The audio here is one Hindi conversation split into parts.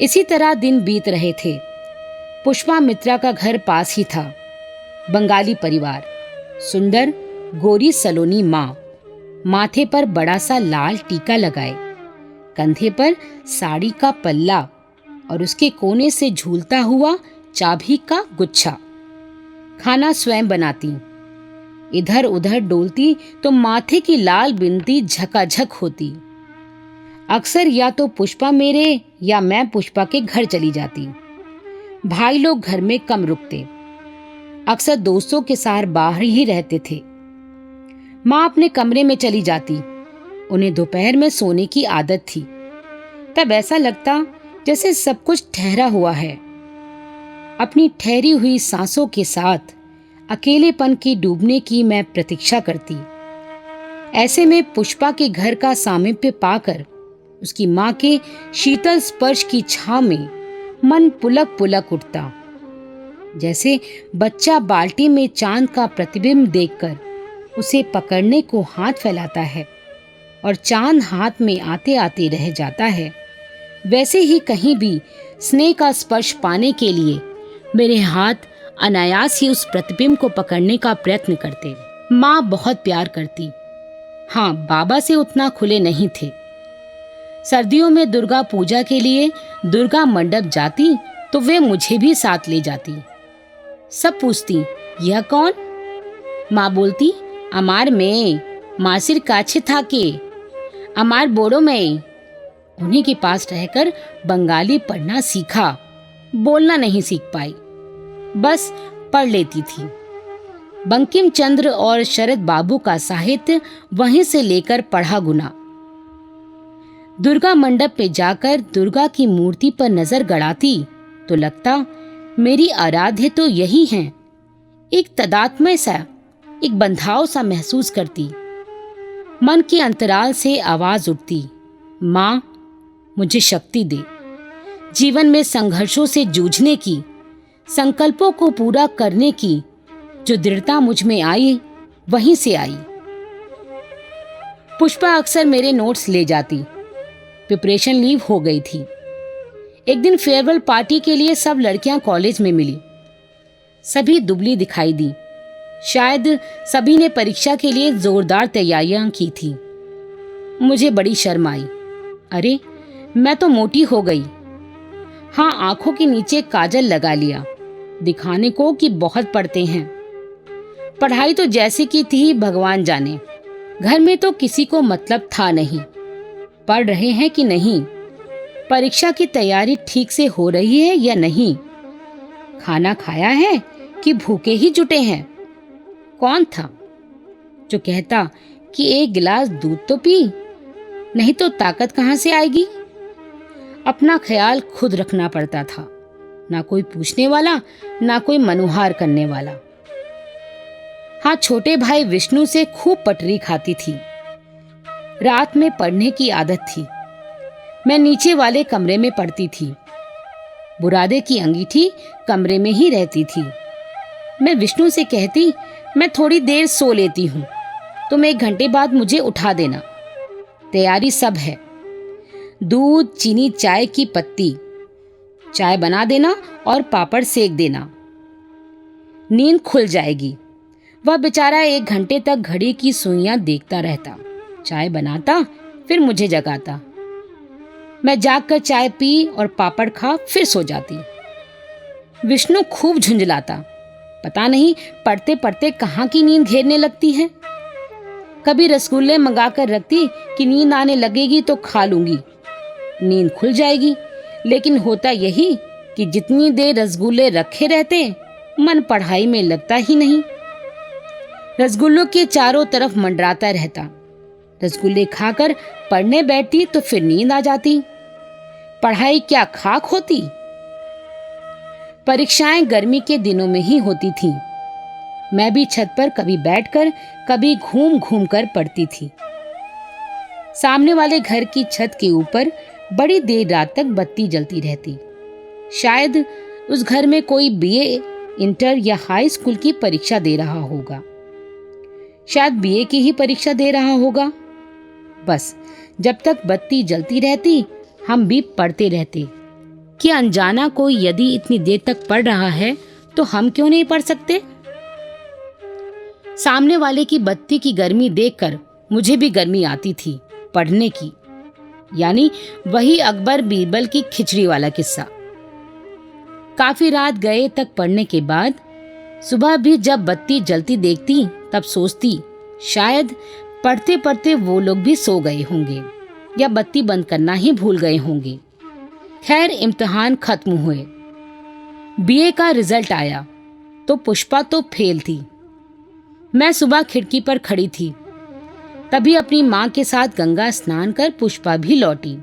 इसी तरह दिन बीत रहे थे। पुष्पा मित्रा का घर पास ही था। बंगाली परिवार, सुंदर गोरी सलोनी माँ, माथे पर बड़ा सा लाल टीका लगाए, कंधे पर साड़ी का पल्ला और उसके कोने से झूलता हुआ चाबी का गुच्छा। खाना स्वयं बनाती, इधर उधर डोलती तो माथे की लाल बिंदी झकाझक होती। अक्सर या तो पुष्पा मेरे या मैं पुष्पा के घर चली जाती। भाई लोग घर में कम रुकते, अक्सर दोस्तों के साथ बाहर ही रहते थे। माँ अपने कमरे में चली जाती। उन्हें दोपहर में सोने की आदत थी। तब ऐसा लगता जैसे सब कुछ ठहरा हुआ है। अपनी ठहरी हुई सांसों के साथ अकेलेपन की डूबने की मैं प्रतीक्षा करती। ऐसे में पुष्पा के घर का सामीप्य पाकर, उसकी माँ के शीतल स्पर्श की छांव में मन पुलक पुलक उठता, जैसे बच्चा बाल्टी में चांद का प्रतिबिंब देखकर उसे पकड़ने को हाथ फैलाता है और चांद हाथ में आते आते रह जाता है। वैसे ही कहीं भी स्नेह का स्पर्श पाने के लिए मेरे हाथ अनायास ही उस प्रतिबिंब को पकड़ने का प्रयत्न करते। माँ बहुत प्यार करती। हाँ, बाबा से उतना खुले नहीं थे। सर्दियों में दुर्गा पूजा के लिए दुर्गा मंडप जाती तो वे मुझे भी साथ ले जाती। सब पूछती, यह कौन? माँ बोलती, अमार में मासिर काछे था के, अमार बोड़ो में। उन्हीं के पास रहकर बंगाली पढ़ना सीखा, बोलना नहीं सीख पाई, बस पढ़ लेती थी। बंकिम चंद्र और शरद बाबू का साहित्य वहीं से लेकर पढ़ा गुना। दुर्गा मंडप पे जाकर दुर्गा की मूर्ति पर नजर गड़ाती तो लगता मेरी आराध्य तो यही हैं। एक तदात्म्य सा, एक बंधाव सा महसूस करती। मन के अंतराल से आवाज उठती, माँ मुझे शक्ति दे, जीवन में संघर्षों से जूझने की, संकल्पों को पूरा करने की जो दृढ़ता मुझ में आई, वहीं से आई। पुष्पा अक्सर मेरे नोट्स ले जाती। प्रिपरेशन लीव हो गई थी। एक दिन फेयरवेल पार्टी के लिए सब लड़कियां कॉलेज में मिली। सभी दुबली दिखाई दी। शायद सभी ने परीक्षा के लिए जोरदार तैयारियां की थी। मुझे बड़ी शर्म आई। अरे, मैं तो मोटी हो गई। हाँ, आंखों के नीचे काजल लगा लिया, दिखाने को कि बहुत पढ़ते हैं। पढ़ाई तो जैसे की थी भगवान जाने। घर में तो किसी को मतलब था नहीं, पढ़ रहे हैं कि नहीं, परीक्षा की तैयारी ठीक से हो रही है या नहीं, खाना खाया है कि भूखे ही जुटे हैं। कौन था जो कहता कि एक गिलास दूध तो पी, नहीं तो ताकत कहां से आएगी। अपना ख्याल खुद रखना पड़ता था, ना कोई पूछने वाला, ना कोई मनुहार करने वाला। हाँ, छोटे भाई विष्णु से खूब पटरी खाती थी। रात में पढ़ने की आदत थी। मैं नीचे वाले कमरे में पढ़ती थी। बुरादे की अंगीठी कमरे में ही रहती थी। मैं विष्णु से कहती, मैं थोड़ी देर सो लेती हूँ, तुम 1 घंटे बाद मुझे उठा देना। तैयारी सब है, दूध, चीनी, चाय की पत्ती, चाय बना देना और पापड़ सेक देना, नींद खुल जाएगी। वह बेचारा 1 घंटे तक घड़ी की सुइयां देखता रहता, चाय बनाता, फिर मुझे जगाता। मैं जागकर चाय पी और पापड़ खा फिर सो जाती। विष्णु खूब झुंझलाता, पता नहीं पढ़ते पढ़ते कहाँ की नींद घेरने लगती है। कभी रसगुल्ले मंगा कर रखती कि नींद आने लगेगी तो खा लूंगी, नींद खुल जाएगी। लेकिन होता यही कि जितनी देर रसगुल्ले रखे रहते, मन पढ़ाई में लगता ही नहीं। रसगुल्लों के चारों तरफ मंडराता रहता। रसगुल्ले खाकर पढ़ने बैठती तो फिर नींद आ जाती। पढ़ाई क्या खाक होती। परीक्षाएं गर्मी के दिनों में ही होती थीं। मैं भी छत पर कभी बैठकर, कभी घूम घूम कर पढ़ती थी। सामने वाले घर की छत के ऊपर बड़ी देर रात तक बत्ती जलती रहती। शायद उस घर में कोई बीए, इंटर या हाई स्कूल की परीक्षा दे रहा होगा। शायद बीए की ही परीक्षा दे रहा होगा। बस जब तक बत्ती जलती रहती, हम भी पढ़ते रहते। कि अनजाना कोई यदि इतनी देर तक पढ़ रहा है तो हम क्यों नहीं पढ़ सकते। सामने वाले की बत्ती की गर्मी देखकर मुझे भी गर्मी आती थी पढ़ने की, यानी वही अकबर बीरबल की खिचड़ी वाला किस्सा। काफी रात गए तक पढ़ने के बाद सुबह भी जब बत्ती जलती देखती तब सोचती शायद पढ़ते पढ़ते वो लोग भी सो गए होंगे या बत्ती बंद करना ही भूल गए होंगे। खैर इम्तिहान खत्म हुए, बीए का रिजल्ट आया तो पुष्पा तो फेल थी। मैं सुबह खिड़की पर खड़ी थी, तभी अपनी माँ के साथ गंगा स्नान कर पुष्पा भी लौटी।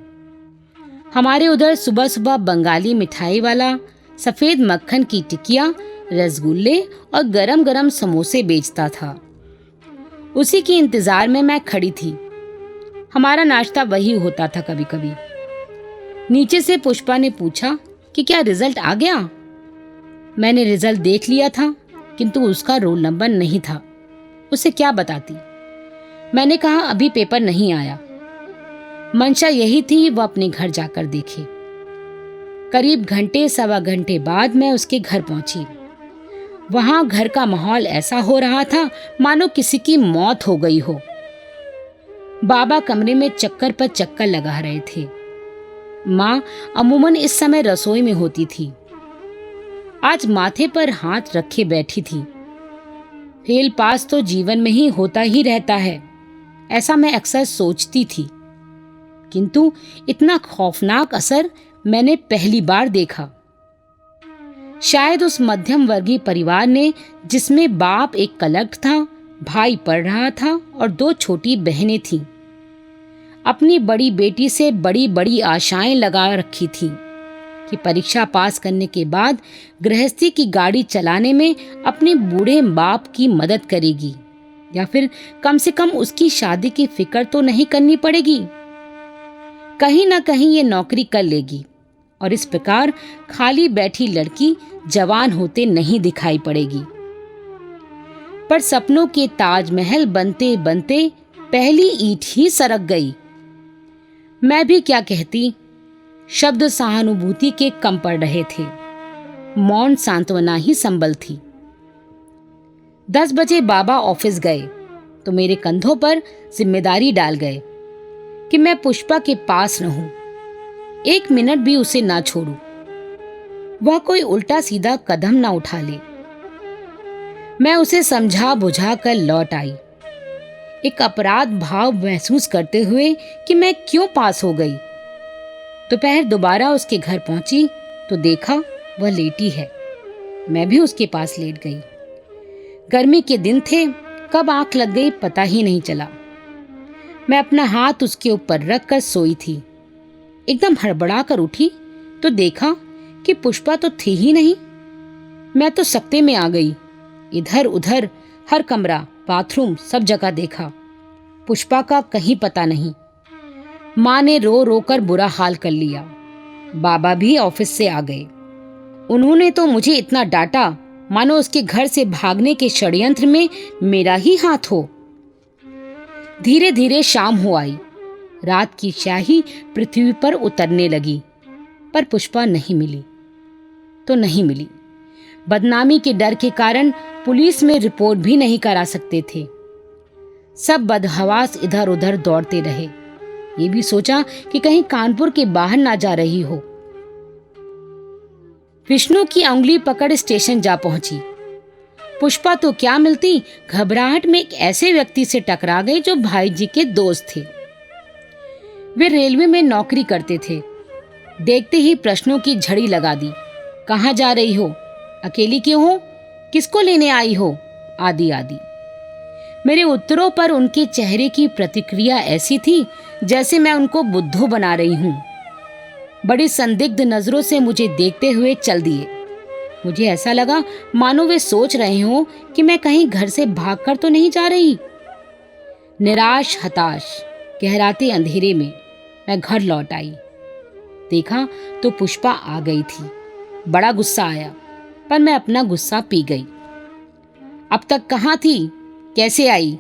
हमारे उधर सुबह सुबह बंगाली मिठाई वाला सफेद मक्खन की टिकिया, रसगुल्ले और गरम गरम समोसे बेचता था। उसी के इंतजार में मैं खड़ी थी। हमारा नाश्ता वही होता था कभी कभी। नीचे से पुष्पा ने पूछा कि क्या रिजल्ट आ गया। मैंने रिजल्ट देख लिया था किंतु उसका रोल नंबर नहीं था। उसे क्या बताती। मैंने कहा अभी पेपर नहीं आया। मंशा यही थी वो अपने घर जाकर देखे। करीब घंटे सवा घंटे बाद मैं उसके घर पहुंची। वहां घर का माहौल ऐसा हो रहा था मानो किसी की मौत हो गई हो। बाबा कमरे में चक्कर पर चक्कर लगा रहे थे। माँ अमूमन इस समय रसोई में होती थी। आज माथे पर हाथ रखे बैठी थी। फेल पास तो जीवन में ही होता ही रहता है, ऐसा मैं अक्सर सोचती थी, किंतु इतना खौफनाक असर मैंने पहली बार देखा। शायद उस मध्यम वर्गीय परिवार ने जिसमें बाप एक कलेक्टर था, भाई पढ़ रहा था और 2 छोटी बहनें थीं, अपनी बड़ी बेटी से बड़ी बड़ी आशाएं लगा रखी थी कि परीक्षा पास करने के बाद गृहस्थी की गाड़ी चलाने में अपने बूढ़े बाप की मदद करेगी या फिर कम से कम उसकी शादी की फिक्र तो नहीं करनी पड़ेगी। कहीं ना कहीं ये नौकरी कर लेगी और इस प्रकार खाली बैठी लड़की जवान होते नहीं दिखाई पड़ेगी। पर सपनों के ताजमहल बनते बनते पहली ईंट ही सरक गई। मैं भी क्या कहती, शब्द सहानुभूति के कम पड़ रहे थे। मौन सांत्वना ही संबल थी। 10 बजे बाबा ऑफिस गए तो मेरे कंधों पर जिम्मेदारी डाल गए कि मैं पुष्पा के पास रहूं, 1 मिनट भी उसे ना छोड़ूं, वह कोई उल्टा सीधा कदम ना उठा ले। मैं उसे समझा बुझा कर लौट आई, एक अपराध भाव महसूस करते हुए कि मैं क्यों पास हो गई। दोपहर दोबारा उसके घर पहुंची तो देखा वह लेटी है। मैं भी उसके पास लेट गई। गर्मी के दिन थे, कब आंख लग गई पता ही नहीं चला। मैं अपना हाथ उसके ऊपर रख कर सोई थी। एकदम हड़बड़ा कर उठी तो देखा कि पुष्पा तो थी ही नहीं। मैं तो सकते में आ गई। इधर उधर हर कमरा, बाथरूम सब जगह देखा, पुष्पा का कहीं पता नहीं। माँ ने रो रो कर बुरा हाल कर लिया। बाबा भी ऑफिस से आ गए। उन्होंने तो मुझे इतना डांटा मानो उसके घर से भागने के षड्यंत्र में मेरा ही हाथ हो। धीरे धीरे शाम हो आई। रात की स्याही पृथ्वी पर उतरने लगी, पर पुष्पा नहीं मिली तो नहीं मिली। बदनामी के डर के कारण पुलिस में रिपोर्ट भी नहीं करा सकते थे। सब बदहवास इधर उधर दौड़ते रहे। ये भी सोचा कि कहीं कानपुर के बाहर ना जा रही हो। विष्णु की उंगली पकड़ स्टेशन जा पहुंची। पुष्पा तो क्या मिलती, घबराहट में एक ऐसे व्यक्ति से टकरा गई जो भाई जी के दोस्त थे। वे रेलवे में नौकरी करते थे। देखते ही प्रश्नों की झड़ी लगा दी। कहाँ जा रही हो, अकेली क्यों हो, किसको लेने आई हो, आदि आदि। मेरे उत्तरों पर उनके चेहरे की प्रतिक्रिया ऐसी थी जैसे मैं उनको बुद्धू बना रही हूं। बड़ी संदिग्ध नजरों से मुझे देखते हुए चल दिए। मुझे ऐसा लगा मानो वे सोच रहे हो कि मैं कहीं घर से भागकर तो नहीं जा रही। निराश हताश गहराते अंधेरे में मैं घर लौट आई। देखा तो पुष्पा आ गई थी। बड़ा गुस्सा आया, पर मैं अपना गुस्सा पी गई। अब तक कहाँ थी, कैसे आई?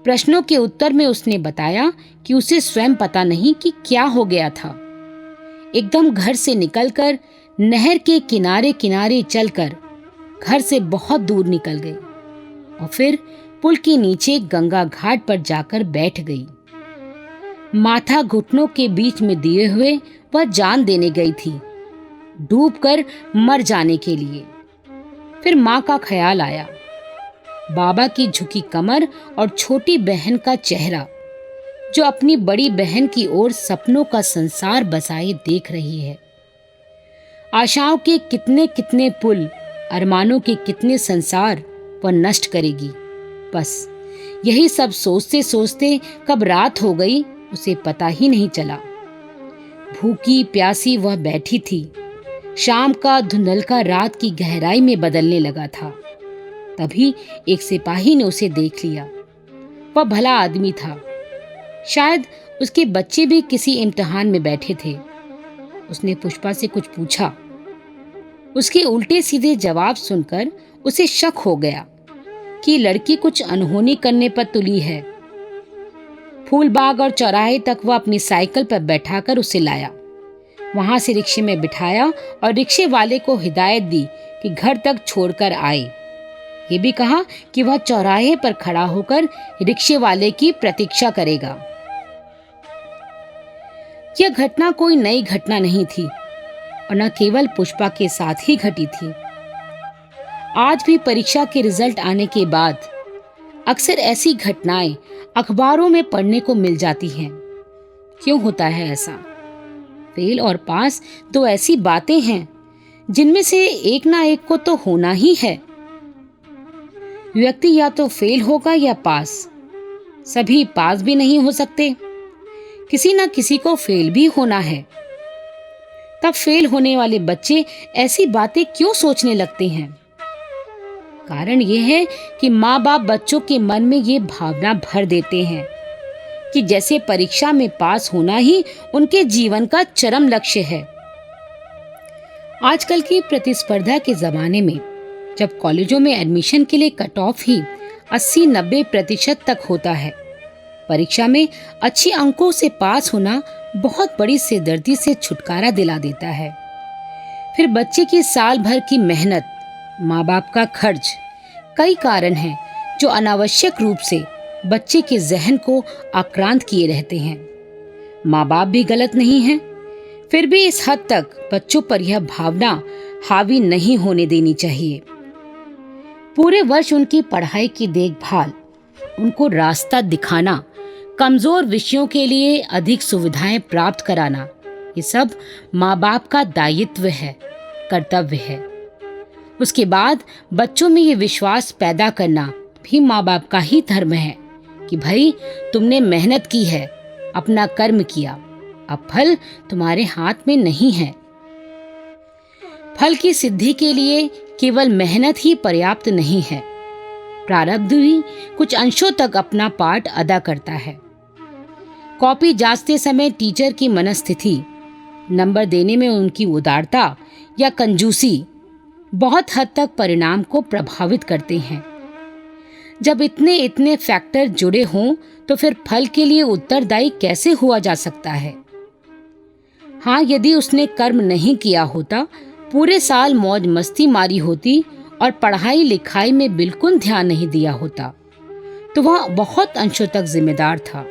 प्रश्नों के उत्तर में उसने बताया कि उसे स्वयं पता नहीं कि क्या हो गया था। एकदम घर से निकलकर नहर के किनारे किनारे चलकर घर से बहुत दूर निकल गई और फिर पुल के नीचे गंगा घाट पर जाकर बैठ गई। माथा घुटनों के बीच में दिए हुए वह जान देने गई थी, डूबकर मर जाने के लिए। फिर माँ का ख्याल आया, बाबा की झुकी कमर और छोटी बहन का चेहरा जो अपनी बड़ी बहन की ओर सपनों का संसार बसाए देख रही है। आशाओं के कितने कितने पुल, अरमानों के कितने संसार वह नष्ट करेगी। बस यही सब सोचते सोचते कब रात हो गई उसे पता ही नहीं चला। भूखी प्यासी वह बैठी थी। शाम का धुंधलका रात की गहराई में बदलने लगा था। तभी एक सिपाही ने उसे देख लिया। वह भला आदमी था। शायद उसके बच्चे भी किसी इम्तिहान में बैठे थे। उसने पुष्पा से कुछ पूछा। उसके उल्टे सीधे जवाब सुनकर उसे शक हो गया कि लड़की कुछ अनहोनी करने पर तुली है। फूलबाग और चौराहे तक वह अपनी साइकिल पर बैठाकर उसे लाया। वहां से रिक्शे में बिठाया और रिक्शे वाले को हिदायत दी कि घर तक छोड़कर आए। ये भी कहा कि वह चौराहे पर खड़ा होकर रिक्शे वाले की प्रतीक्षा करेगा। यह घटना कोई नई घटना नहीं थी और न केवल पुष्पा के साथ ही घटी थी। आज भी परीक्षा के रिजल्ट आने के बाद अक्सर ऐसी घटनाएं अखबारों में पढ़ने को मिल जाती हैं। क्यों होता है ऐसा? फेल और पास दो ऐसी बातें हैं जिनमें से एक ना एक को तो होना ही है। व्यक्ति या तो फेल होगा या पास। सभी पास भी नहीं हो सकते। किसी ना किसी को फेल भी होना है। तब फेल होने वाले बच्चे ऐसी बातें क्यों सोचने लगते हैं? कारण यह है कि माँ बाप बच्चों के मन में ये भावना भर देते हैं कि जैसे परीक्षा में पास होना ही उनके जीवन का चरम लक्ष्य है। आजकल की प्रतिस्पर्धा के जमाने में जब कॉलेजों में एडमिशन के लिए कट ऑफ ही 80-90% तक होता है, परीक्षा में अच्छे अंकों से पास होना बहुत बड़ी सिरदर्दी से छुटकारा दिला देता है। फिर बच्चे की साल भर की मेहनत, माँ बाप का खर्च, कई कारण हैं जो अनावश्यक रूप से बच्चे के जहन को आक्रांत किए रहते हैं। माँ बाप भी गलत नहीं हैं, फिर भी इस हद तक बच्चों पर यह भावना हावी नहीं होने देनी चाहिए। पूरे वर्ष उनकी पढ़ाई की देखभाल, उनको रास्ता दिखाना, कमजोर विषयों के लिए अधिक सुविधाएं प्राप्त कराना, ये सब माँ बाप का दायित्व है, कर्तव्य है। उसके बाद बच्चों में ये विश्वास पैदा करना भी माँ बाप का ही धर्म है कि भाई तुमने मेहनत की है, अपना कर्म किया, अब फल तुम्हारे हाथ में नहीं है। फल की सिद्धि के लिए केवल मेहनत ही पर्याप्त नहीं है, प्रारब्ध भी कुछ अंशों तक अपना पार्ट अदा करता है। कॉपी जांचते समय टीचर की मनस्थिति, नंबर देने में उनकी उदारता या कंजूसी बहुत हद तक परिणाम को प्रभावित करते हैं। जब इतने इतने फैक्टर जुड़े हों तो फिर फल के लिए उत्तरदायी कैसे हुआ जा सकता है? हाँ, यदि उसने कर्म नहीं किया होता, पूरे साल मौज मस्ती मारी होती और पढ़ाई लिखाई में बिल्कुल ध्यान नहीं दिया होता, तो वह बहुत अंशों तक जिम्मेदार था।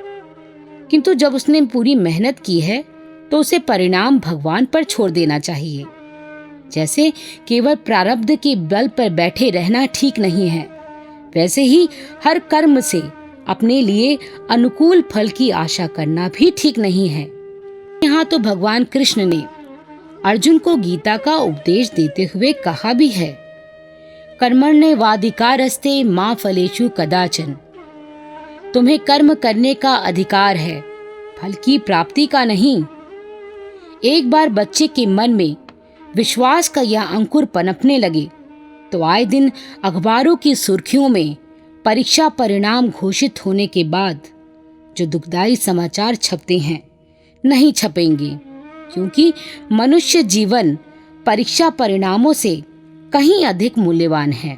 किंतु जब उसने पूरी मेहनत की है तो उसे परिणाम भगवान पर छोड़ देना चाहिए। जैसे केवल प्रारब्ध के बल पर बैठे रहना ठीक नहीं है, वैसे ही हर कर्म से अपने लिए अनुकूल फल की आशा करना भी ठीक नहीं है। यहाँ तो भगवान कृष्ण ने अर्जुन को गीता का उपदेश देते हुए कहा भी है, कर्मण्येवाधिकारस्ते मा फलेषु कदाचन। तुम्हें कर्म करने का अधिकार है, फल की प्राप्ति का नहीं। एक बार बच्चे के मन में विश्वास का यह अंकुर पनपने लगे तो आए दिन अखबारों की सुर्खियों में परीक्षा परिणाम घोषित होने के बाद जो दुखदाई समाचार छपते हैं नहीं छपेंगे, क्योंकि मनुष्य जीवन परीक्षा परिणामों से कहीं अधिक मूल्यवान है।